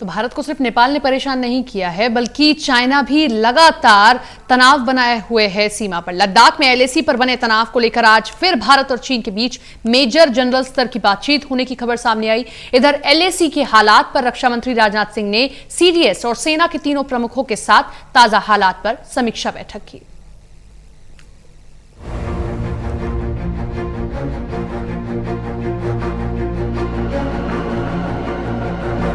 तो भारत को सिर्फ नेपाल ने परेशान नहीं किया है, बल्कि चाइना भी लगातार तनाव बनाए हुए है सीमा पर। लद्दाख में एलएसी पर बने तनाव को लेकर आज फिर भारत और चीन के बीच मेजर जनरल स्तर की बातचीत होने की खबर सामने आई। इधर एलएसी के हालात पर रक्षा मंत्री राजनाथ सिंह ने सीडीएस और सेना के तीनों प्रमुखों के साथ ताजा हालात पर समीक्षा बैठक की।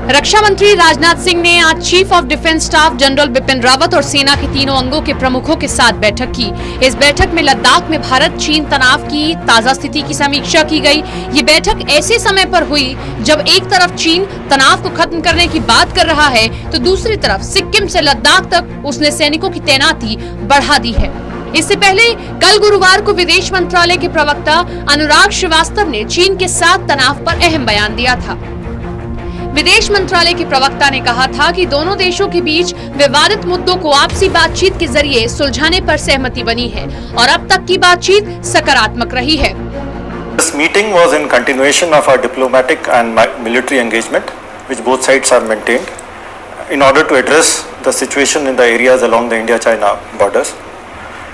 रक्षा मंत्री राजनाथ सिंह ने आज chief of defence staff general Bipin Rawat और सेना के तीनों अंगों के प्रमुखों के साथ बैठक की। इस बैठक में लद्दाख में भारत चीन तनाव की ताजा स्थिति की समीक्षा की गई। ये बैठक ऐसे समय पर हुई जब एक तरफ चीन तनाव को खत्म करने की बात कर रहा है, तो दूसरी तरफ सिक्किम से लद्दाख तक उसने सैनिकों की तैनाती बढ़ा दी है। इससे पहले कल गुरुवार को विदेश मंत्रालय के प्रवक्ता अनुराग श्रीवास्तव ने चीन के साथ तनाव पर अहम बयान दिया था। विदेश मंत्रालय के प्रवक्ता ने कहा था कि दोनों देशों के बीच विवादित मुद्दों को आपसी बातचीत के जरिए सुलझाने पर सहमति बनी है और अब तक की बातचीत सकारात्मक रही है। This meeting was in continuation of our diplomatic and military engagement, which both sides have maintained, in order to address the situation in the areas along the India-China borders.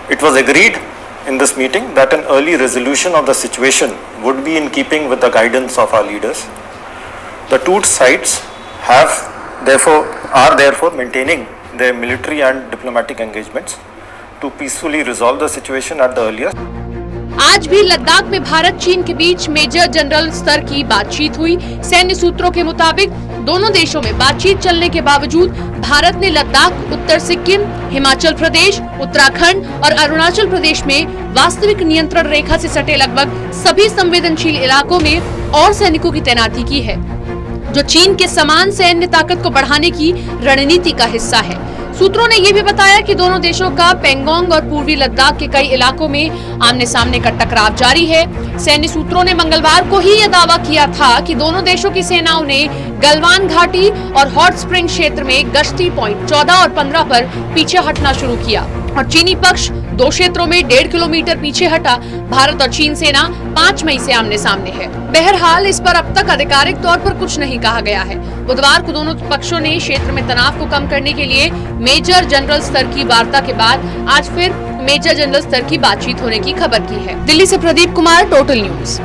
It was agreed in this meeting that an early resolution of the situation would be in keeping with the guidance of our leaders. The two sides are therefore maintaining their military and diplomatic engagements to peacefully resolve the situation at the earliest. आज भी लद्दाख में भारत चीन के बीच major general स्तर की बातचीत हुई। सैन्य सूत्रों के मुताबिक दोनों देशों में बातचीत चलने के बावजूद भारत ने लद्दाख, उत्तर सिक्किम, हिमाचल प्रदेश, उत्तराखंड और अरुणाचल प्रदेश में वास्तविक नियंत्रण रेखा से सटे लगभग सभी संवेदनशील इलाकों में और सैनिकों की तैनाती की है, जो चीन के समान सैन्य ताकत को बढ़ाने की रणनीति का हिस्सा है। सूत्रों ने यह भी बताया कि दोनों देशों का पेंगोंग और पूर्वी लद्दाख के कई इलाकों में आमने सामने का टकराव जारी है। सैन्य सूत्रों ने मंगलवार को ही यह दावा किया था कि दोनों देशों की सेनाओं ने गलवान घाटी और हॉट स्प्रिंग क्षेत्र में गश्ती पॉइंट 14 और 15 पर पीछे हटना शुरू किया और चीनी पक्ष दो क्षेत्रों में 1.5 किलोमीटर पीछे हटा। भारत और चीन सेना 5 मई से आमने सामने है। बहरहाल इस पर अब तक आधिकारिक तौर पर कुछ नहीं कहा गया है। बुधवार को दोनों पक्षों ने क्षेत्र में तनाव को कम करने के लिए मेजर जनरल स्तर की वार्ता के बाद आज फिर मेजर जनरल स्तर की बातचीत होने की खबर की है। दिल्ली से प्रदीप कुमार, टोटल न्यूज।